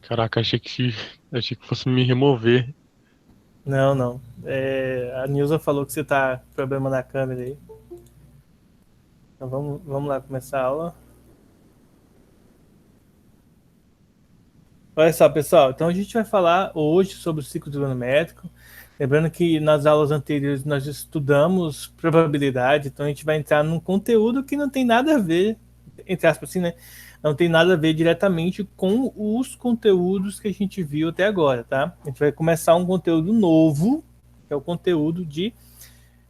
Caraca, achei que fosse me remover. Não, não. A Nilza falou que você tá com problema na câmera aí. Então vamos lá começar a aula. Olha só, pessoal. Então a gente vai falar hoje sobre o ciclo trigonométrico. Lembrando que nas aulas anteriores nós estudamos probabilidade, então a gente vai entrar num conteúdo que não tem nada a ver, entre aspas assim, né? Não tem nada a ver diretamente com os conteúdos que a gente viu até agora, tá? A gente vai começar um conteúdo novo, que é o conteúdo de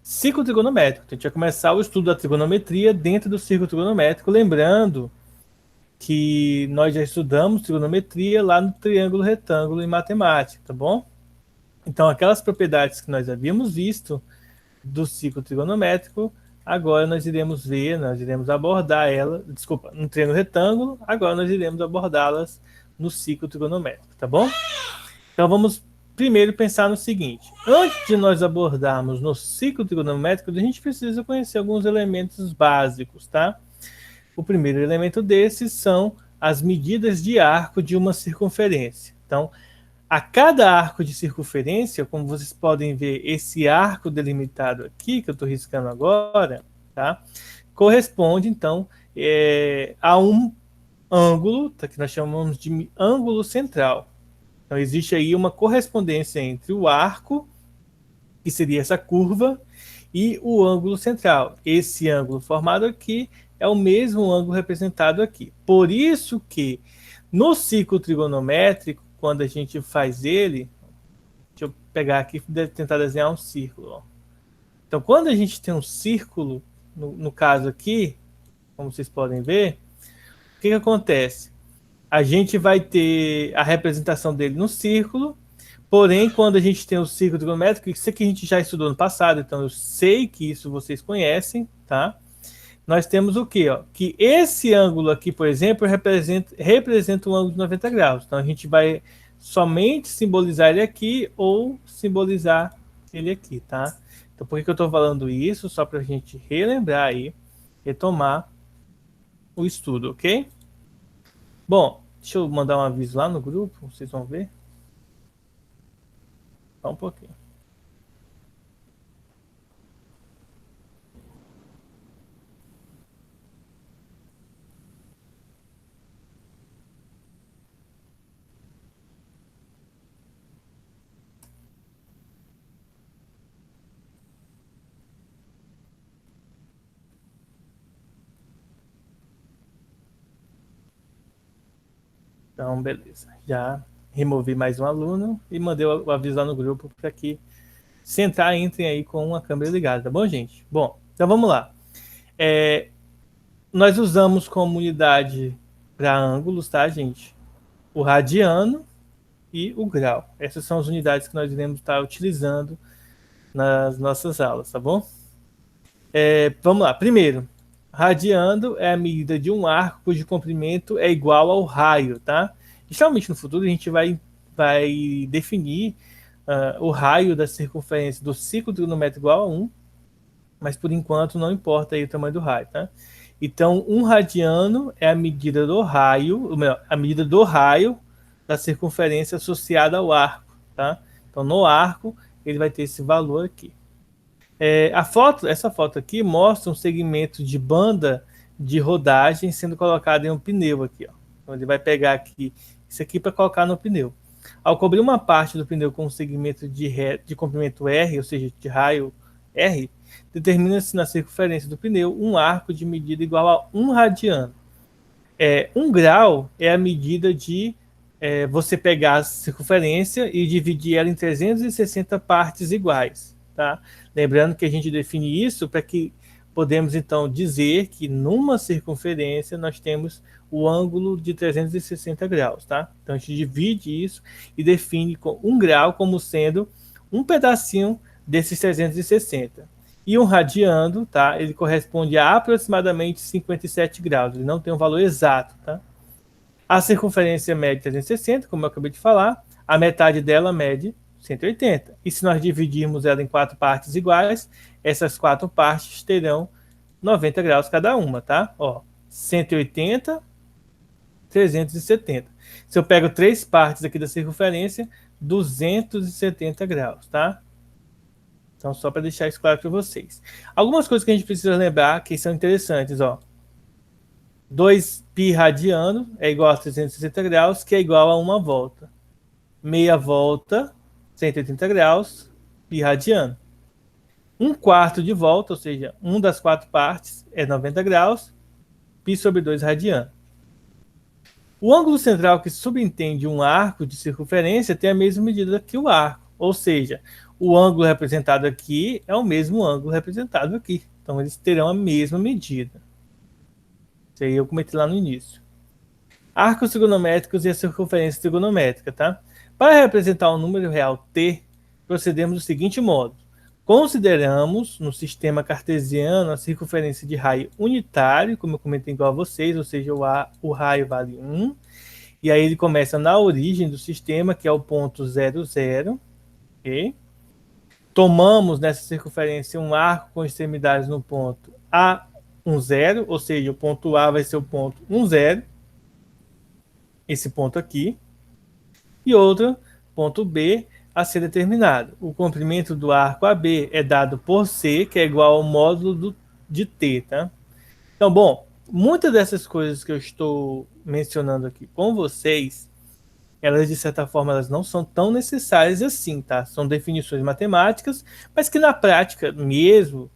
ciclo trigonométrico. Então, a gente vai começar o estudo da trigonometria dentro do ciclo trigonométrico, lembrando que nós já estudamos trigonometria lá no triângulo retângulo em matemática, tá bom? Então, aquelas propriedades que nós havíamos visto do ciclo trigonométrico, agora nós iremos ver, nós iremos abordar ela, desculpa, no triângulo retângulo, agora nós iremos abordá-las no ciclo trigonométrico, tá bom? Então vamos primeiro pensar no seguinte: antes de nós abordarmos no ciclo trigonométrico, a gente precisa conhecer alguns elementos básicos, tá? O primeiro elemento desses são as medidas de arco de uma circunferência. Então, a cada arco de circunferência, como vocês podem ver, esse arco delimitado aqui, que eu estou riscando agora, tá? Corresponde, então, a um ângulo, tá, que nós chamamos de ângulo central. Então, existe aí uma correspondência entre o arco, que seria essa curva, e o ângulo central. Esse ângulo formado aqui é o mesmo ângulo representado aqui. Por isso que no ciclo trigonométrico, quando a gente faz ele, deixa eu pegar aqui e tentar desenhar um círculo. Ó. Então, quando a gente tem um círculo, no caso aqui, como vocês podem ver, o que acontece? A gente vai ter a representação dele no círculo, porém, quando a gente tem o ciclo trigonométrico, isso aqui a gente já estudou no passado, então eu sei que isso vocês conhecem, tá? Nós temos o quê? Ó? Que esse ângulo aqui, por exemplo, representa um ângulo de 90 graus. Então a gente vai somente simbolizar ele aqui ou simbolizar ele aqui, tá? Então por que eu estou falando isso? Só para a gente relembrar aí, retomar o estudo, ok? Bom, deixa eu mandar um aviso lá no grupo, vocês vão ver. Só um pouquinho. Então, beleza. Já removi mais um aluno e mandei o aviso lá no grupo para que se entrar, entrem aí com a câmera ligada, tá bom, gente? Bom, então vamos lá. Nós usamos como unidade para ângulos, tá, gente? O radiano e o grau. Essas são as unidades que nós iremos estar utilizando nas nossas aulas, tá bom? Vamos lá. Primeiro, radiano é a medida de um arco cujo comprimento é igual ao raio, tá? Geralmente no futuro a gente vai definir o raio da circunferência do ciclo trigonométrico igual a 1, mas por enquanto não importa aí o tamanho do raio, tá? Então, um radiano é a medida do raio, ou melhor, a medida do raio da circunferência associada ao arco, tá? Então, no arco, ele vai ter esse valor aqui. Essa foto aqui mostra um segmento de banda de rodagem sendo colocado em um pneu aqui, ó. Então, ele vai pegar aqui isso aqui para colocar no pneu. Ao cobrir uma parte do pneu com um segmento de comprimento R, ou seja, de raio R, determina-se na circunferência do pneu um arco de medida igual a 1 radiano. 1 grau é a medida de você pegar a circunferência e dividir ela em 360 partes iguais. Tá? Lembrando que a gente define isso para que podemos então dizer que numa circunferência nós temos o ângulo de 360 graus. Tá? Então a gente divide isso e define 1 grau como sendo um pedacinho desses 360. E um radiano, tá? Ele corresponde a aproximadamente 57 graus. Ele não tem um valor exato, tá? A circunferência mede 360, como eu acabei de falar. A metade dela mede 180. E se nós dividirmos ela em 4 partes iguais, essas 4 partes terão 90 graus cada uma, tá? Ó, 180 370. Se eu pego 3 partes aqui da circunferência, 270 graus, tá? Então, só para deixar isso claro para vocês. Algumas coisas que a gente precisa lembrar que são interessantes, ó. 2π radiano é igual a 360 graus, que é igual a uma volta. Meia volta, 180 graus, π radiano. Um quarto de volta, ou seja, uma das 4 partes, é 90 graus, π sobre 2 radiano. O ângulo central que subentende um arco de circunferência tem a mesma medida que o arco, ou seja, o ângulo representado aqui é o mesmo ângulo representado aqui. Então, eles terão a mesma medida. Isso aí eu comentei lá no início. Arcos trigonométricos e a circunferência trigonométrica, tá? Para representar um número real t, procedemos do seguinte modo. Consideramos, no sistema cartesiano, a circunferência de raio unitário, como eu comentei igual a vocês, ou seja, o raio vale 1. E aí ele começa na origem do sistema, que é o ponto 0, 0. Okay? Tomamos nessa circunferência um arco com extremidades no ponto A1, 0, ou seja, o ponto A vai ser o ponto 1, 0. Esse ponto aqui. E outro, ponto B, a ser determinado. O comprimento do arco AB é dado por C, que é igual ao módulo de T, tá? Então, bom, muitas dessas coisas que eu estou mencionando aqui com vocês, elas, de certa forma, elas não são tão necessárias assim, tá? São definições matemáticas, mas que na prática mesmo,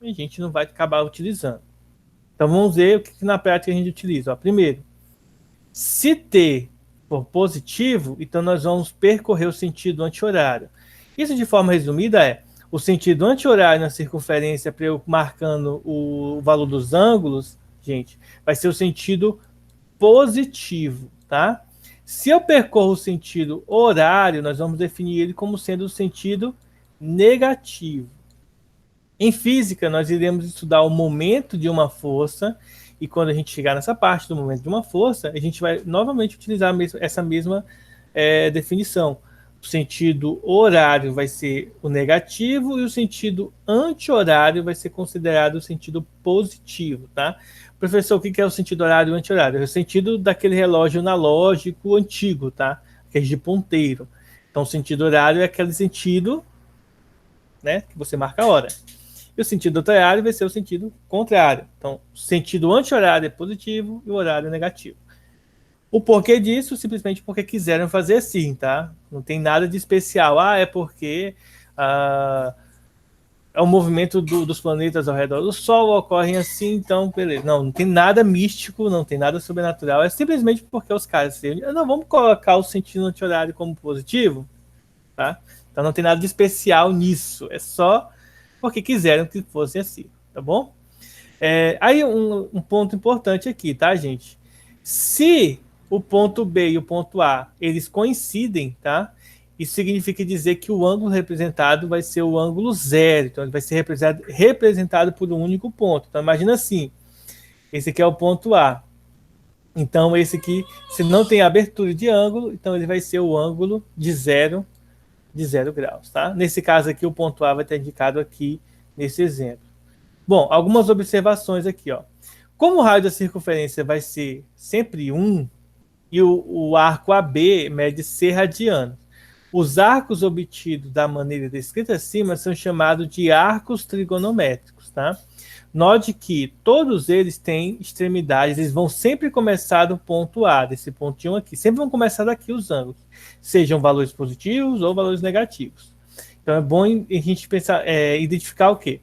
a gente não vai acabar utilizando. Então, vamos ver o que na prática a gente utiliza. Ó, primeiro, se T for positivo, então nós vamos percorrer o sentido anti-horário. Isso, de forma resumida, é o sentido anti-horário na circunferência, para eu marcando o valor dos ângulos, gente, vai ser o sentido positivo, tá? Se eu percorro o sentido horário, nós vamos definir ele como sendo o sentido negativo. Em física, nós iremos estudar o momento de uma força, e quando a gente chegar nessa parte do momento de uma força, a gente vai novamente utilizar essa mesma definição. O sentido horário vai ser o negativo e o sentido anti-horário vai ser considerado o sentido positivo, tá? Professor, o que é o sentido horário e anti-horário? É o sentido daquele relógio analógico antigo, tá? Aquele de ponteiro. Então, o sentido horário é aquele sentido, né, que você marca a hora. E o sentido horário vai ser o sentido contrário. Então, o sentido anti-horário é positivo e o horário é negativo. O porquê disso, simplesmente porque quiseram fazer assim, tá? Não tem nada de especial. É porque é o movimento dos planetas ao redor do Sol, ocorrem assim, então, beleza. Não tem nada místico, não tem nada sobrenatural. É simplesmente porque os caras não vamos colocar o sentido anti-horário como positivo, tá? Então não tem nada de especial nisso. É só porque quiseram que fosse assim, tá bom? Aí um ponto importante aqui, tá, gente? Se o ponto B e o ponto A, eles coincidem, tá? Isso significa dizer que o ângulo representado vai ser o ângulo zero. Então, ele vai ser representado por um único ponto. Então, imagina assim, esse aqui é o ponto A. Então, esse aqui, se não tem abertura de ângulo, então ele vai ser o ângulo de 0 graus, tá? Nesse caso aqui, o ponto A vai estar indicado aqui nesse exemplo. Bom, algumas observações aqui, ó. Como o raio da circunferência vai ser sempre 1 e o arco AB mede C radianos, os arcos obtidos da maneira descrita acima são chamados de arcos trigonométricos, tá? Note que todos eles têm extremidades, eles vão sempre começar do ponto A, desse pontinho aqui. Sempre vão começar daqui os ângulos, sejam valores positivos ou valores negativos. Então é bom a gente pensar, identificar o quê?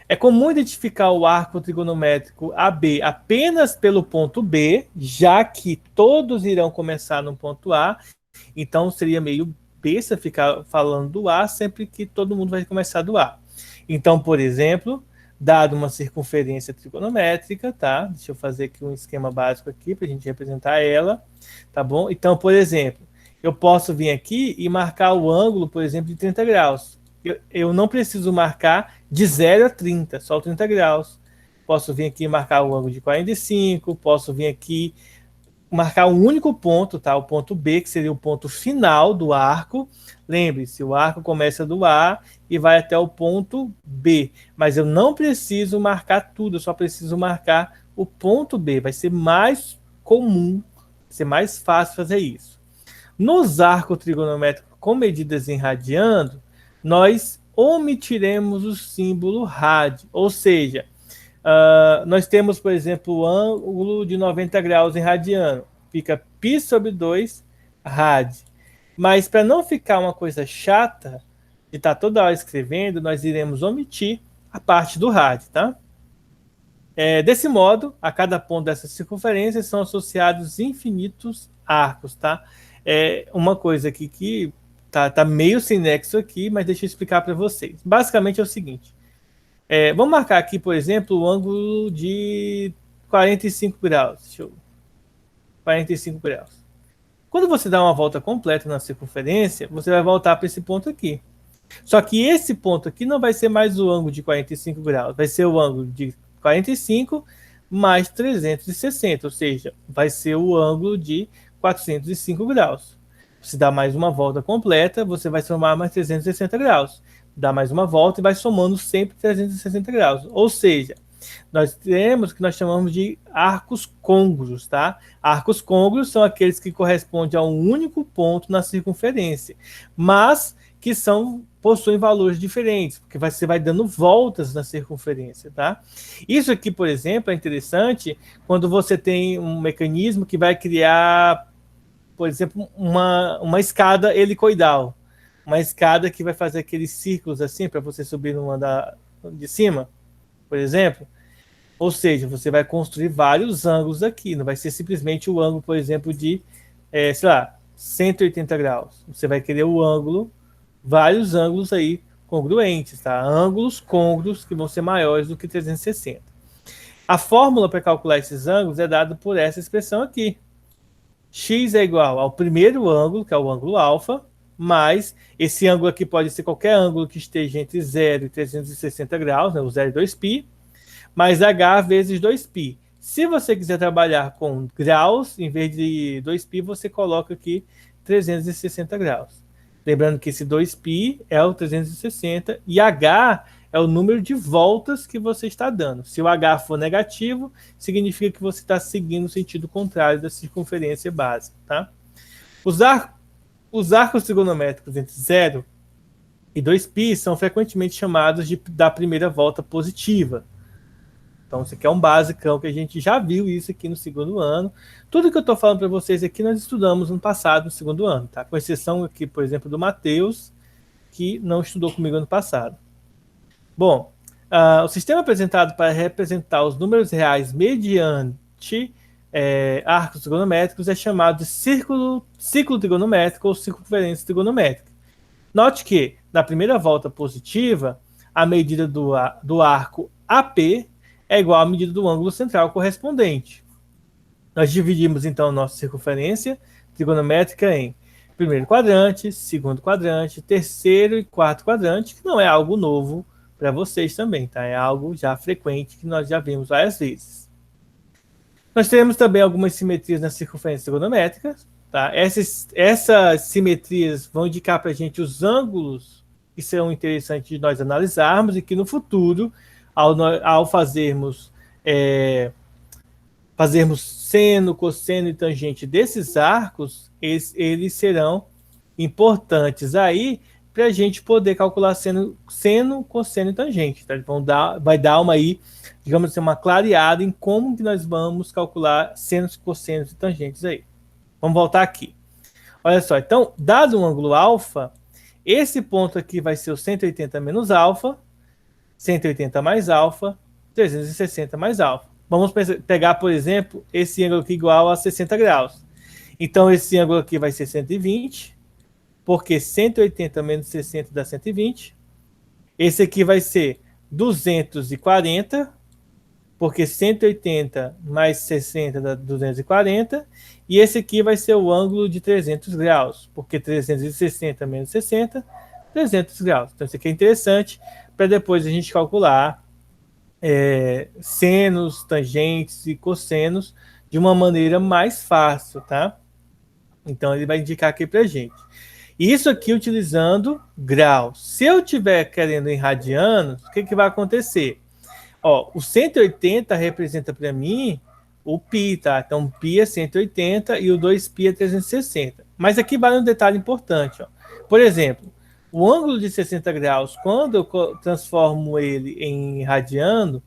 É comum identificar o arco trigonométrico AB apenas pelo ponto B, já que todos irão começar no ponto A, então seria meio besta ficar falando do A sempre que todo mundo vai começar do A. Então, por exemplo, dado uma circunferência trigonométrica, tá? Deixa eu fazer aqui um esquema básico aqui para a gente representar ela, tá bom? Então, por exemplo, eu posso vir aqui e marcar o ângulo, por exemplo, de 30 graus. Eu não preciso marcar de 0 a 30, só 30 graus. Posso vir aqui e marcar o ângulo de 45, posso vir aqui marcar um único ponto, tá? O ponto B, que seria o ponto final do arco. Lembre-se, o arco começa do A e vai até o ponto B. Mas eu não preciso marcar tudo, eu só preciso marcar o ponto B. Vai ser mais comum ser mais fácil fazer isso. Nos arcos trigonométricos com medidas em radiano, nós omitiremos o símbolo rad, ou seja, nós temos, por exemplo, o ângulo de 90 graus em radiano, fica π sobre 2 rad. Mas para não ficar uma coisa chata de estar toda hora escrevendo, nós iremos omitir a parte do rad, tá? Desse modo, a cada ponto dessa circunferência são associados infinitos arcos, tá? Uma coisa aqui que tá meio sem nexo aqui, mas deixa eu explicar para vocês. Basicamente é o seguinte. Vamos marcar aqui, por exemplo, o ângulo de 45 graus. 45 graus. Quando você dá uma volta completa na circunferência, você vai voltar para esse ponto aqui. Só que esse ponto aqui não vai ser mais o ângulo de 45 graus, vai ser o ângulo de 45 mais 360, ou seja, vai ser o ângulo de 405 graus. Se dá mais uma volta completa, você vai somar mais 360 graus. Dá mais uma volta e vai somando sempre 360 graus. Ou seja, nós temos o que nós chamamos de arcos côngruos, tá? Arcos côngruos são aqueles que correspondem a um único ponto na circunferência, mas que possuem valores diferentes, porque você vai dando voltas na circunferência, tá? Isso aqui, por exemplo, é interessante quando você tem um mecanismo que vai criar, por exemplo, uma escada helicoidal, uma escada que vai fazer aqueles círculos assim para você subir no andar de cima, por exemplo. Ou seja, você vai construir vários ângulos aqui, não vai ser simplesmente o ângulo, por exemplo, de, sei lá, 180 graus. Você vai querer o ângulo, vários ângulos aí congruentes, tá? Ângulos côngruos que vão ser maiores do que 360. A fórmula para calcular esses ângulos é dada por essa expressão aqui. X é igual ao primeiro ângulo, que é o ângulo alfa, mais esse ângulo aqui pode ser qualquer ângulo que esteja entre 0 e 360 graus, né? O 0 e 2π, mais h vezes 2π. Se você quiser trabalhar com graus, em vez de 2π, você coloca aqui 360 graus. Lembrando que esse 2π é o 360 e h é o número de voltas que você está dando. Se o h for negativo, significa que você está seguindo o sentido contrário da circunferência básica, tá? Os arcos trigonométricos entre 0 e 2π são frequentemente chamados da primeira volta positiva. Então, isso aqui é um basicão que a gente já viu isso aqui no segundo ano. Tudo que eu estou falando para vocês aqui, nós estudamos no passado, no segundo ano, tá? Com exceção aqui, por exemplo, do Matheus, que não estudou comigo ano passado. Bom, o sistema apresentado para representar os números reais mediante arcos trigonométricos é chamado de ciclo trigonométrico ou circunferência trigonométrica. Note que, na primeira volta positiva, a medida do arco AP é igual à medida do ângulo central correspondente. Nós dividimos, então, a nossa circunferência trigonométrica em primeiro quadrante, segundo quadrante, terceiro e quarto quadrante, que não é algo novo para vocês também, tá? É algo já frequente que nós já vimos várias vezes. Nós temos também algumas simetrias nas circunferências trigonométricas, tá? Essas simetrias vão indicar para a gente os ângulos que serão interessantes de nós analisarmos e que no futuro, ao fazermos seno, cosseno e tangente desses arcos, eles serão importantes aí para a gente poder calcular seno, cosseno e tangente. Tá? Vai dar digamos assim, uma clareada em como que nós vamos calcular senos, cossenos e tangentes aí. Vamos voltar aqui. Olha só, então, dado um ângulo alfa, esse ponto aqui vai ser o 180 menos alfa, 180 mais alfa, 360 mais alfa. Vamos pegar, por exemplo, esse ângulo aqui igual a 60 graus. Então, esse ângulo aqui vai ser 120, porque 180 menos 60 dá 120. Esse aqui vai ser 240, porque 180 mais 60 dá 240. E esse aqui vai ser o ângulo de 300 graus, porque 360 menos 60, 300 graus. Então, isso aqui é interessante para depois a gente calcular senos, tangentes e cossenos de uma maneira mais fácil, tá? Então, ele vai indicar aqui para a gente. Isso aqui utilizando graus. Se eu estiver querendo em radianos, o que vai acontecer? Ó, o 180 representa para mim o π, tá? Então, π é 180 e o 2π é 360. Mas aqui vale um detalhe importante, ó. Por exemplo, o ângulo de 60 graus, quando eu transformo ele em radiano,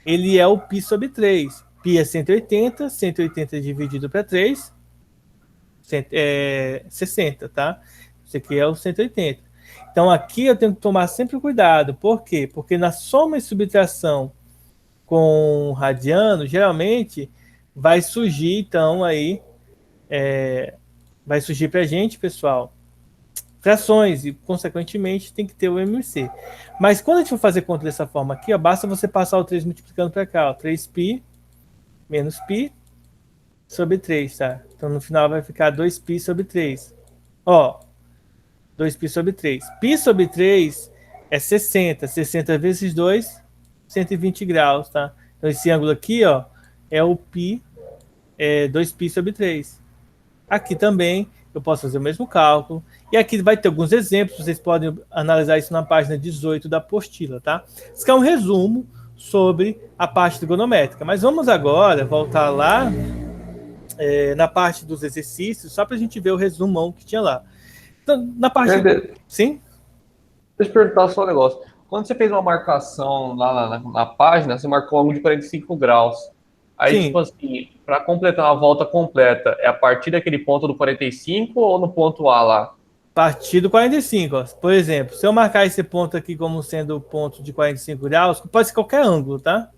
ele é o π sobre 3. Π é 180, 180 dividido para 3, 60, tá? Isso aqui é o 180. Então, aqui eu tenho que tomar sempre cuidado. Por quê? Porque na soma e subtração com radiano, geralmente vai surgir, então, aí, vai surgir para a gente, pessoal, frações e, consequentemente, tem que ter o MMC. Mas quando a gente for fazer conta dessa forma aqui, ó, basta você passar o 3 multiplicando para cá, ó, 3π menos π sobre 3, tá? Então, no final vai ficar 2π sobre 3. Ó, 2π sobre 3. Π sobre 3 é 60. 60 vezes 2, 120 graus, tá? Então, esse ângulo aqui, ó, é o π, 2π sobre 3. Aqui também eu posso fazer o mesmo cálculo. E aqui vai ter alguns exemplos, vocês podem analisar isso na página 18 da apostila, tá? Isso aqui é um resumo sobre a parte trigonométrica. Mas vamos agora voltar lá na parte dos exercícios, só para a gente ver o resumão que tinha lá. Então, na parte... Sim? Deixa eu perguntar só um negócio. Quando você fez uma marcação lá na página, você marcou um ângulo de 45 graus. Aí, Sim. tipo assim, para completar uma volta completa, é a partir daquele ponto do 45 ou no ponto A lá? A partir do 45, ó. Por exemplo, se eu marcar esse ponto aqui como sendo o ponto de 45 graus, pode ser qualquer ângulo, tá?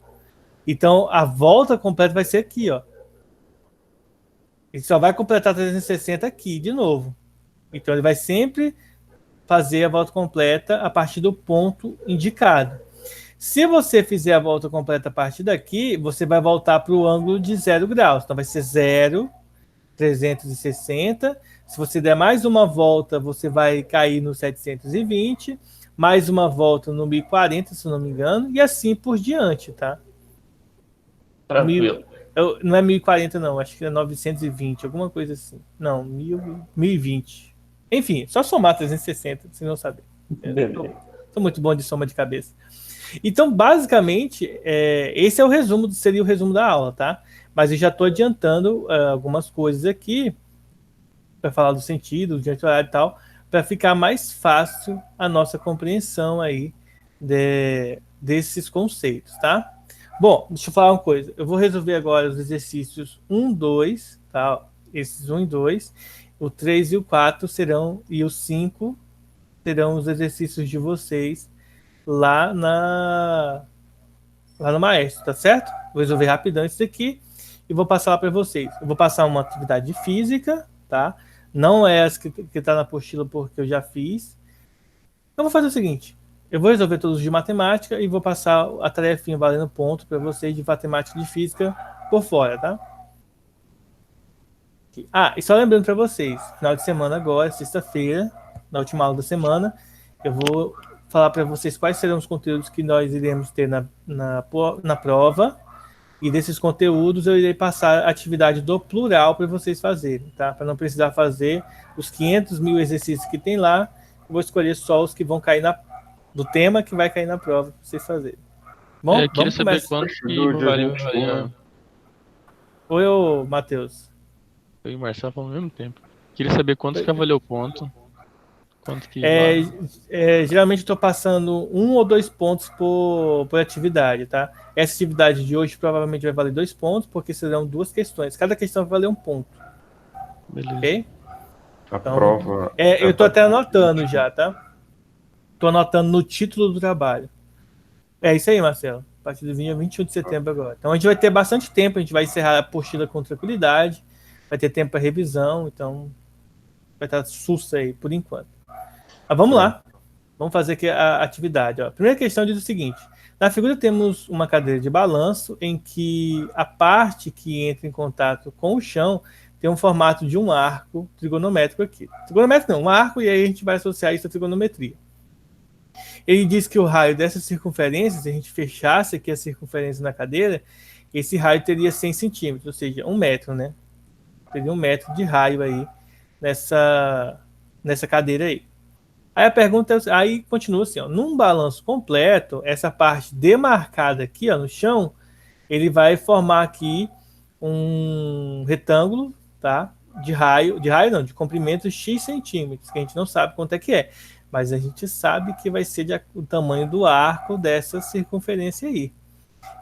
Então, a volta completa vai ser aqui, ó. Ele só vai completar 360 aqui, de novo. Então, ele vai sempre fazer a volta completa a partir do ponto indicado. Se você fizer a volta completa a partir daqui, você vai voltar para o ângulo de 0 graus. Então, vai ser 0, 360. Se você der mais uma volta, você vai cair no 720. Mais uma volta no 1040, se não me engano. E assim por diante, tá? Tranquilo. Não é 1040, não. Acho que é 920, alguma coisa assim. Não, 1020. Enfim, só somar 360, se não saber. Sou muito bom de soma de cabeça. Então, basicamente, esse é o resumo, seria o resumo da aula, tá? Mas eu já estou adiantando algumas coisas aqui para falar do sentido, do horário e tal, para ficar mais fácil a nossa compreensão aí desses conceitos, tá? Bom, deixa eu falar uma coisa. Eu vou resolver agora os exercícios 1, 2, tá? Esses 1 e 2. O 3 e o 4 serão, e o 5 serão os exercícios de vocês lá no Maestro, tá certo? Vou resolver rapidão isso aqui e vou passar lá para vocês. Eu vou passar uma atividade de física, tá? Não é essa que tá na apostila porque eu já fiz. Eu vou fazer o seguinte, eu vou resolver todos de matemática e vou passar a tarefinha valendo ponto para vocês de matemática e de física por fora, tá? E só lembrando para vocês, final de semana agora, sexta-feira, na última aula da semana, eu vou falar para vocês quais serão os conteúdos que nós iremos ter na prova, e desses conteúdos eu irei passar a atividade do plural para vocês fazerem, tá? Para não precisar fazer os 500 mil exercícios que tem lá, eu vou escolher só os que vão cair do tema que vai cair na prova para vocês fazerem. Bom, eu queria saber quanto que valia. Oi, Matheus. Eu e o Marcelo falamos ao mesmo tempo. Queria saber quantos que valeu o ponto. Quanto que geralmente estou passando 1 ou 2 pontos por atividade, tá? Essa atividade de hoje provavelmente vai valer 2 pontos, porque serão 2 questões. Cada questão vai valer 1 ponto. Beleza. Ok? A prova... eu estou até anotando já, tá? Estou anotando no título do trabalho. É isso aí, Marcelo. A partir do dia 21 de setembro agora. Então a gente vai ter bastante tempo, a gente vai encerrar a apostila com tranquilidade, vai ter tempo para revisão, então vai estar sussa aí por enquanto. Mas vamos lá. Vamos fazer aqui a atividade. Ó. A primeira questão diz o seguinte. Na figura temos uma cadeira de balanço em que a parte que entra em contato com o chão tem um formato de um arco trigonométrico aqui. Trigonométrico não, um arco, e aí a gente vai associar isso à trigonometria. Ele diz que o raio dessa circunferência, se a gente fechasse aqui a circunferência na cadeira, esse raio teria 100 centímetros, ou seja, 1 metro, né? Teria 1 metro de raio aí nessa cadeira aí. Aí a pergunta aí continua assim, ó, num balanço completo, essa parte demarcada aqui, ó, no chão, ele vai formar aqui um retângulo, tá? De raio não, de comprimento X centímetros, que a gente não sabe quanto é que é, mas a gente sabe que vai ser o tamanho do arco dessa circunferência aí.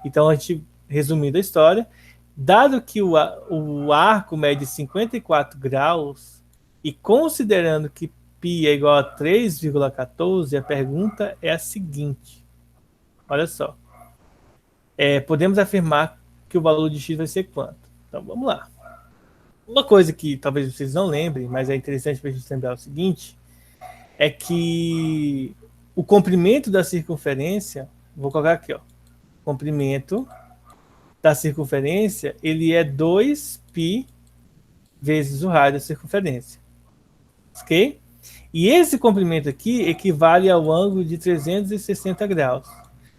Então, a gente, resumindo a história, dado que o arco mede 54 graus, e considerando que π é igual a 3,14, a pergunta é a seguinte. Olha só. Podemos afirmar que o valor de x vai ser quanto? Então, vamos lá. Uma coisa que talvez vocês não lembrem, mas é interessante para a gente lembrar o seguinte, é que o comprimento da circunferência, vou colocar aqui, ó, comprimento da circunferência, ele é 2π vezes o raio da circunferência. Ok? E esse comprimento aqui equivale ao ângulo de 360 graus.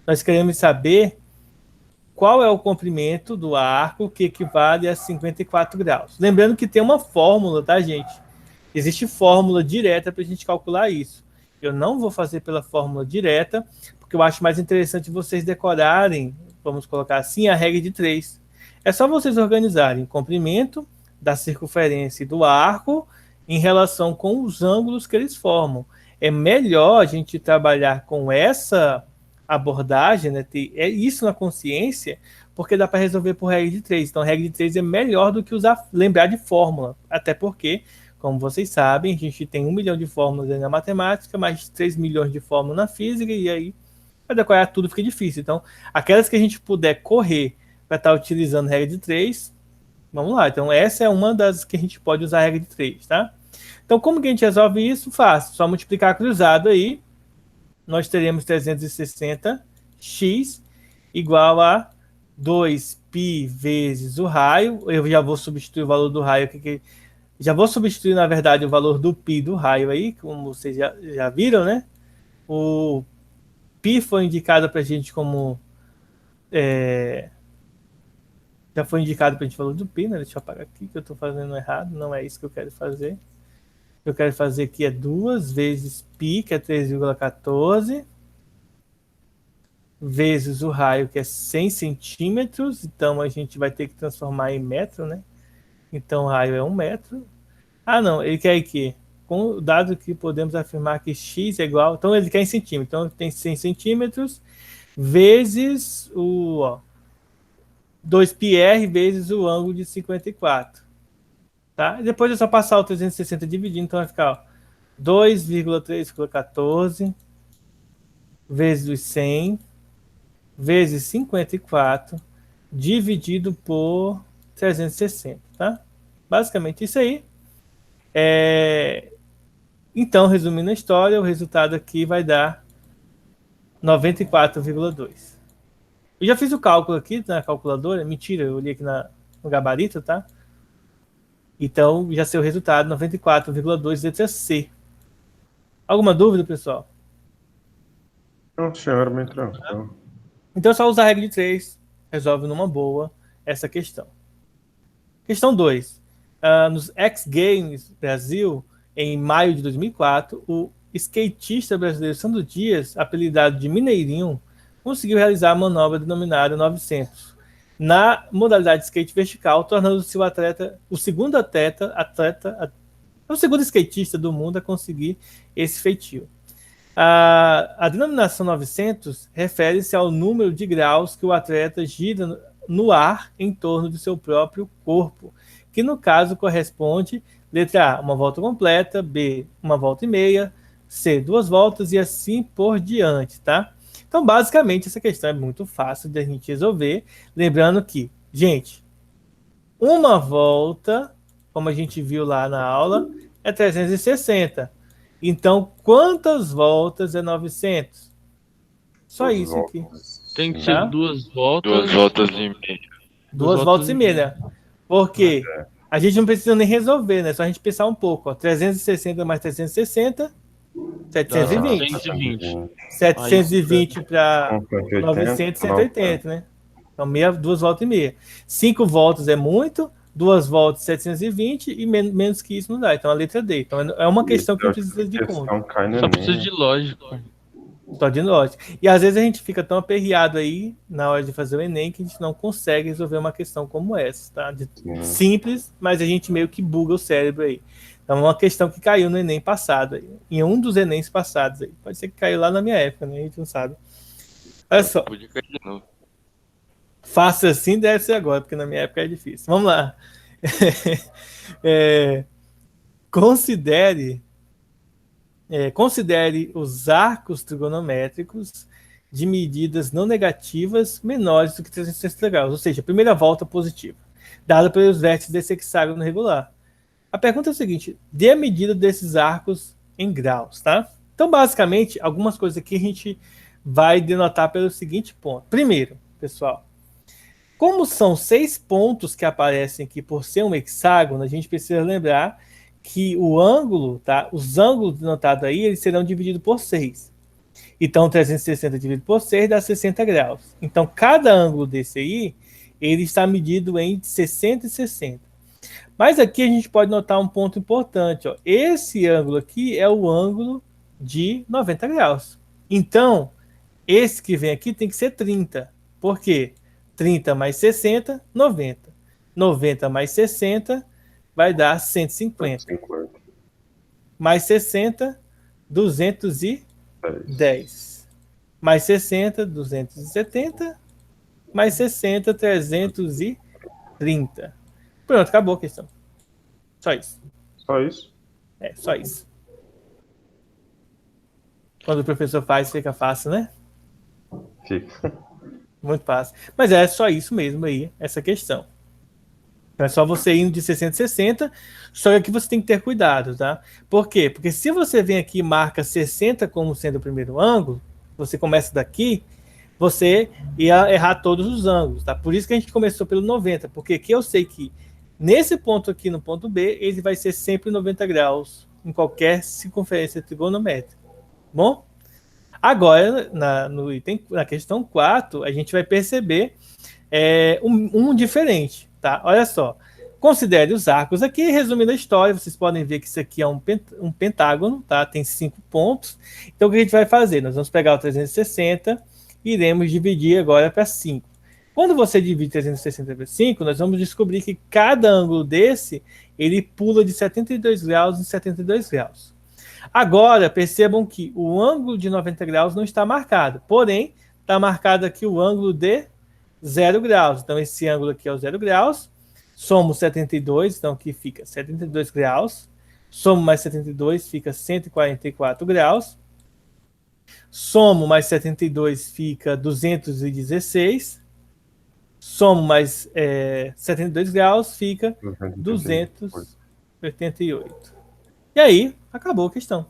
Nós queremos saber qual é o comprimento do arco que equivale a 54 graus. Lembrando que tem uma fórmula, tá, gente? Existe fórmula direta para a gente calcular isso. Eu não vou fazer pela fórmula direta, porque eu acho mais interessante vocês decorarem, vamos colocar assim, a regra de 3. É só vocês organizarem o comprimento da circunferência e do arco em relação com os ângulos que eles formam. É melhor a gente trabalhar com essa abordagem, né, ter isso na consciência, porque dá para resolver por regra de 3. Então, a regra de 3 é melhor do que lembrar de fórmula, até porque, como vocês sabem, a gente tem 1 milhão de fórmulas na matemática, mais 3 milhões de fórmulas na física, e aí, para decorar tudo fica difícil. Então, aquelas que a gente puder correr para estar utilizando a regra de 3, vamos lá. Então, essa é uma das que a gente pode usar a regra de 3, tá? Então, como que a gente resolve isso? Fácil, só multiplicar cruzado aí, nós teremos 360x igual a 2π vezes o raio. Eu já vou substituir o valor do raio aqui, já vou substituir, na verdade, o valor do π do raio aí, como vocês já viram, né? O π foi indicado para a gente como... já foi indicado para a gente o valor do π, né? Deixa eu apagar aqui, que eu estou fazendo errado. Não é isso que eu quero fazer. O que eu quero fazer aqui é 2 vezes π, que é 3,14, vezes o raio, que é 100 centímetros. Então, a gente vai ter que transformar em metro, né? Então, o raio é 1 metro. Ah, não, ele quer que, dado que podemos afirmar que x é igual... Então, ele quer em centímetros. Então, tem 100 centímetros vezes o 2πr vezes o ângulo de 54. Tá? E depois é só passar o 360 dividindo, então vai ficar 2,314 vezes os 100 vezes 54 dividido por 360, tá? Basicamente isso aí. Então, resumindo a história, o resultado aqui vai dar 94,2. Eu já fiz o cálculo aqui na calculadora, mentira, eu olhei aqui no gabarito, tá? Então, já sei o resultado, 94,2, letra C. Alguma dúvida, pessoal? Não, senhor, bem tranquilo. Então, é só usar a regra de 3, resolve numa boa essa questão. Questão 2. Nos X Games Brasil, em maio de 2004, o skatista brasileiro Sandro Dias, apelidado de Mineirinho, conseguiu realizar a manobra denominada 900. Na modalidade de skate vertical, tornando-se o segundo skatista do mundo a conseguir esse feitio. A denominação 900 refere-se ao número de graus que o atleta gira no ar em torno do seu próprio corpo, que no caso corresponde, letra A, uma volta completa, B, uma volta e meia, C, 2 voltas e assim por diante, tá? Então, basicamente, essa questão é muito fácil de a gente resolver. Lembrando que, gente, uma volta, como a gente viu lá na aula, é 360. Então, quantas voltas é 900? Só isso aqui. Tem que ser 2 voltas. 2 voltas e meia. 2 voltas e meia. Porque a gente não precisa nem resolver, né? Só a gente pensar um pouco. Ó. 360 mais 360... 720. 720 para 900, 180, né? Então, 2 voltas e meia. 5 voltas é muito, 2 voltas 720 e menos que isso não dá. Então, a letra D. Então, é uma questão que precisa de conta. Só precisa de lógica. Só de lógica. E às vezes a gente fica tão aperreado aí na hora de fazer o Enem que a gente não consegue resolver uma questão como essa, tá? Simples, mas a gente meio que buga o cérebro aí. Então é uma questão que caiu no Enem passado, aí, em um dos Enems passados aí. Pode ser que caiu lá na minha época, né? A gente não sabe. Olha só. Podia cair de novo. Fácil assim deve ser agora, porque na minha época é difícil. Vamos lá. Considere os arcos trigonométricos de medidas não negativas menores do que 360 graus, ou seja, a primeira volta positiva, dada pelos vértices desse hexágono regular. A pergunta é a seguinte: dê a medida desses arcos em graus, tá? Então, basicamente, algumas coisas aqui a gente vai denotar pelo seguinte ponto. Primeiro, pessoal, como são 6 pontos que aparecem aqui por ser um hexágono, a gente precisa lembrar que o ângulo, tá? Os ângulos denotados aí, eles serão divididos por 6. Então, 360 dividido por 6 dá 60 graus. Então, cada ângulo desse aí, ele está medido em 60 e 60. Mas aqui a gente pode notar um ponto importante. Ó. Esse ângulo aqui é o ângulo de 90 graus. Então, esse que vem aqui tem que ser 30. Por quê? 30 mais 60, 90. 90 mais 60 vai dar 150. 50. Mais 60, 210. Mais 60, 270. Mais 60, 330. Pronto, acabou a questão. Só isso. Só isso? Só isso. Quando o professor faz, fica fácil, né? Fica. Muito fácil. Mas é só isso mesmo aí, essa questão. É só você indo de 60 a 60, só que aqui você tem que ter cuidado, tá? Por quê? Porque se você vem aqui e marca 60 como sendo o primeiro ângulo, você começa daqui, você ia errar todos os ângulos, tá? Por isso que a gente começou pelo 90, porque aqui eu sei que nesse ponto aqui, no ponto B, ele vai ser sempre 90 graus em qualquer circunferência trigonométrica. Bom? Agora, na questão 4, a gente vai perceber um diferente, tá? Olha só. Considere os arcos aqui, resumindo a história, vocês podem ver que isso aqui é um pentágono, tá? Tem 5 pontos. Então, o que a gente vai fazer? Nós vamos pegar o 360 e iremos dividir agora para 5. Quando você divide 360 por 5, nós vamos descobrir que cada ângulo desse, ele pula de 72 graus em 72 graus. Agora, percebam que o ângulo de 90 graus não está marcado, porém, está marcado aqui o ângulo de 0 graus. Então, esse ângulo aqui é o 0 graus, somos 72, então aqui fica 72 graus, somo mais 72, fica 144 graus, somo mais 72, fica 216, somo mais 72 graus, fica 288. E aí, acabou a questão.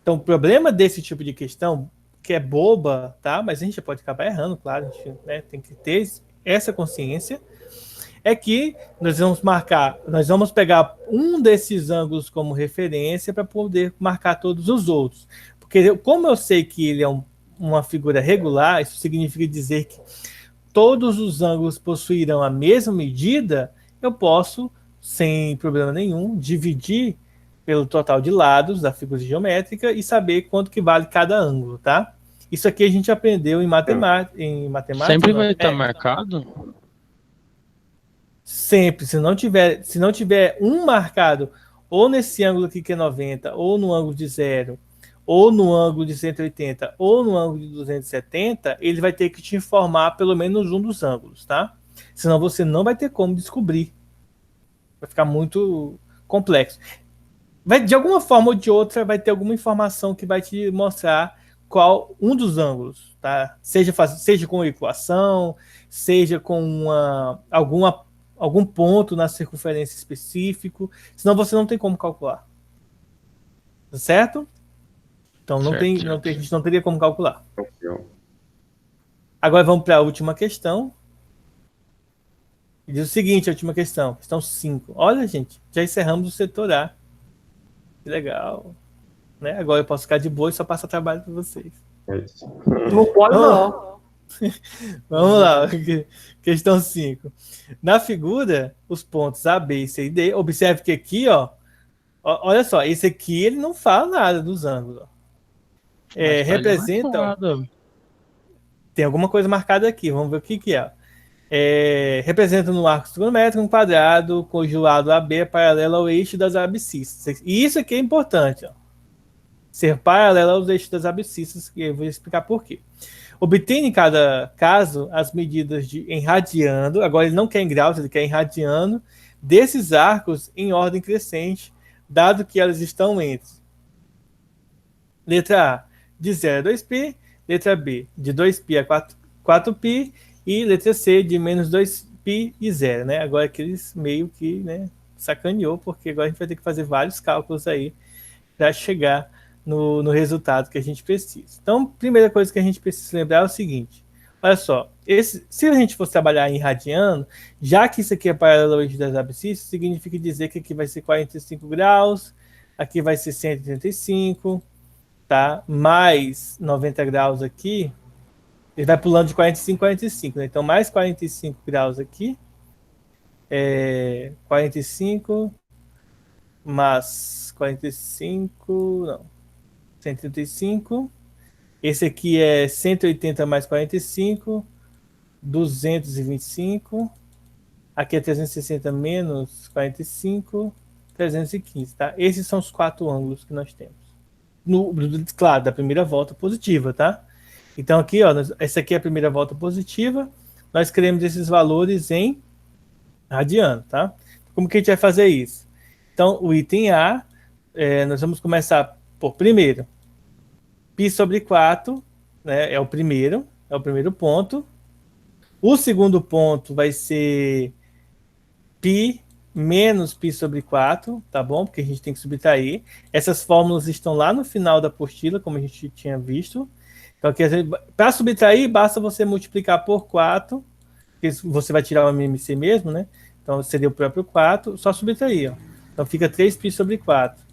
Então, o problema desse tipo de questão, que é boba, tá? Mas a gente pode acabar errando, claro, a gente, né, tem que ter essa consciência, é que nós vamos pegar um desses ângulos como referência para poder marcar todos os outros. Porque como eu sei que ele é uma figura regular, isso significa dizer que todos os ângulos possuirão a mesma medida, eu posso, sem problema nenhum, dividir pelo total de lados da figura geométrica e saber quanto que vale cada ângulo, tá? Isso aqui a gente aprendeu em matemática. Sempre vai estar marcado? Sempre. Se não tiver um marcado ou nesse ângulo aqui que é 90, ou no ângulo de 0, ou no ângulo de 180, ou no ângulo de 270, ele vai ter que te informar pelo menos um dos ângulos, tá? Senão você não vai ter como descobrir. Vai ficar muito complexo. De alguma forma ou de outra, vai ter alguma informação que vai te mostrar qual um dos ângulos, tá? Seja com equação, seja com algum ponto na circunferência específico, senão você não tem como calcular. Certo? Então a gente não teria como calcular. Agora vamos para a última questão. Diz o seguinte, a última questão 5. Olha, gente, já encerramos o setor A. Que legal. Né? Agora eu posso ficar de boa e só passar trabalho para vocês. Não pode, não. Vamos lá. Questão 5. Na figura, os pontos A, B, C e D, observe que aqui, ó, olha só, esse aqui ele não fala nada dos ângulos. Ó. Mas tá ali representam... marcado. Tem alguma coisa marcada aqui, vamos ver o que é. Representa no arco trigonométrico um quadrado cujo lado AB é paralelo ao eixo das abscissas. E isso aqui é importante, ó. Ser paralelo aos eixos das abscissas, que eu vou explicar por quê. Obtém em cada caso as medidas em radiano, agora ele não quer em graus, ele quer em radiano, desses arcos em ordem crescente, dado que elas estão entre letra A, de 0 a 2π, letra B, de 2π a 4π, e letra C, de menos 2π e 0, né? Agora aqueles meio que, né, sacaneou, porque agora a gente vai ter que fazer vários cálculos aí para chegar no resultado que a gente precisa. Então, primeira coisa que a gente precisa lembrar é o seguinte, olha só, se a gente fosse trabalhar em radiano, já que isso aqui é paralelo ao eixo das abscissas, significa dizer que aqui vai ser 45 graus, aqui vai ser 135, tá? Mais 90 graus aqui, ele vai pulando de 45 a 45, né? Então, mais 45 graus aqui, 45, mais 45, não, 135, esse aqui é 180 mais 45, 225, aqui é 360 menos 45, 315, tá? Esses são os 4 ângulos que nós temos. Claro, da primeira volta positiva, tá? Então aqui, ó, essa aqui é a primeira volta positiva, nós queremos esses valores em radiano, tá? Como que a gente vai fazer isso? Então, o item A, nós vamos começar por primeiro, π sobre 4, né, é o primeiro ponto. O segundo ponto vai ser π menos π sobre 4, tá bom? Porque a gente tem que subtrair. Essas fórmulas estão lá no final da apostila, como a gente tinha visto. Então, para subtrair, basta você multiplicar por 4, que você vai tirar o MMC mesmo, né? Então, seria o próprio 4, só subtrair, ó. Então, fica 3π sobre 4.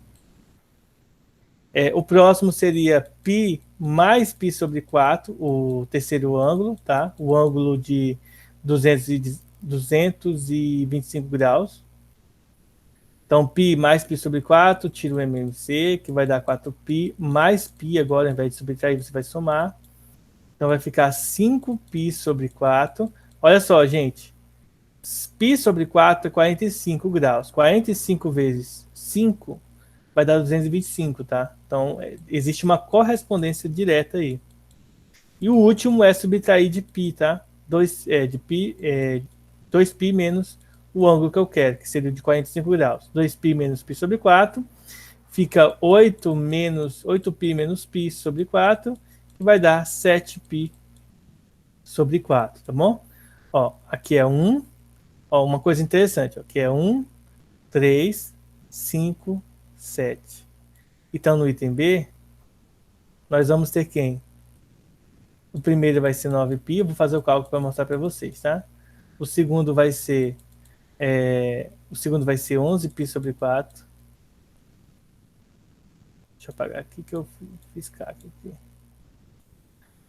O próximo seria π mais π sobre 4, o terceiro ângulo, tá? O ângulo de 225 graus. Então, π mais π sobre 4, tira o MMC, que vai dar 4π, mais π agora, ao invés de subtrair, você vai somar. Então, vai ficar 5π sobre 4. Olha só, gente. π sobre 4 é 45 graus. 45 vezes 5 vai dar 225, tá? Então, existe uma correspondência direta aí. E o último é subtrair de π, tá? 2π menos o ângulo que eu quero, que seria de 45 graus. 2π menos π sobre 4, fica 8π menos π sobre 4, que vai dar 7π sobre 4, tá bom? Ó, aqui é 1, ó, uma coisa interessante, ó, aqui é 1, 3, 5, 7. Então, no item B, nós vamos ter quem? O primeiro vai ser 9π, eu vou fazer o cálculo para mostrar para vocês, tá? O segundo vai ser 11π sobre 4. Deixa eu apagar aqui que eu fiz cálculo aqui.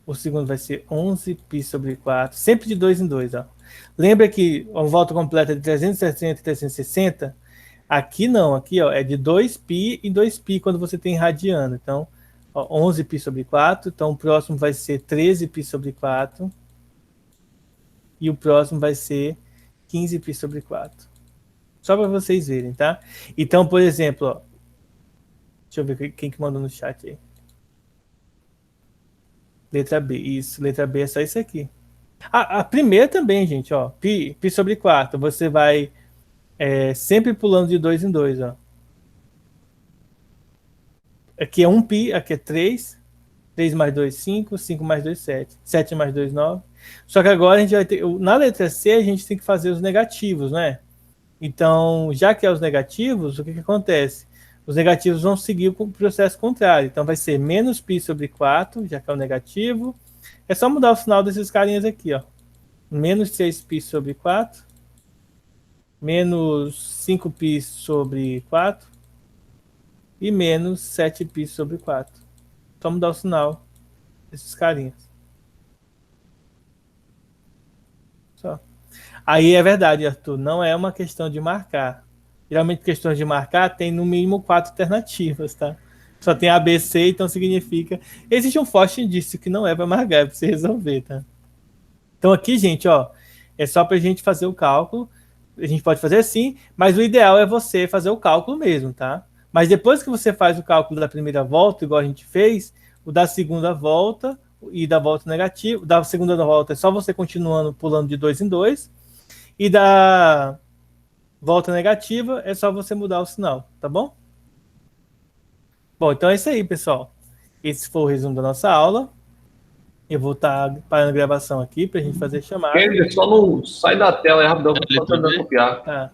O segundo vai ser 11π sobre 4, sempre de 2 em 2, ó. Lembra que a volta completa é de 360 e 360? Aqui não, aqui ó, é de 2π e 2π quando você tem radiano. Então, ó, 11π sobre 4. Então, o próximo vai ser 13π sobre 4. E o próximo vai ser 15π sobre 4. Só para vocês verem, tá? Então, por exemplo, ó, deixa eu ver quem que mandou no chat aí. Letra B, isso. Letra B é só isso aqui. A primeira também, gente, ó. π sobre 4. Você vai sempre pulando de 2 em 2, ó. Aqui é 1π, aqui é 3. 3 mais 2, 5. 5 mais 2, 7. 7 mais 2, 9. Só que agora a gente vai ter... Na letra C, a gente tem que fazer os negativos, né? Então, já que é os negativos, o que acontece? Os negativos vão seguir o processo contrário. Então, vai ser menos π sobre 4, já que é o negativo. É só mudar o sinal desses carinhas aqui, ó. Menos 6π sobre 4. Menos 5π sobre 4. E menos 7π sobre 4. Só mudar o sinal desses carinhas. Só. Aí é verdade, Arthur. Não é uma questão de marcar. Geralmente, questões de marcar tem no mínimo 4 alternativas, tá? Só tem ABC, então significa... Existe um forte indício que não é para Margar, é para você resolver, tá? Então aqui, gente, ó, é só para a gente fazer o cálculo. A gente pode fazer assim, mas o ideal é você fazer o cálculo mesmo, tá? Mas depois que você faz o cálculo da primeira volta, igual a gente fez, o da segunda volta e da volta negativa, da segunda volta é só você continuando pulando de 2 em 2, e da volta negativa é só você mudar o sinal, tá bom? Bom, então é isso aí, pessoal. Esse foi o resumo da nossa aula. Eu vou estar parando a gravação aqui para a gente fazer a chamada. Kender, só não sai da tela aí rapidão, que eu tô tentando copiar. Tá.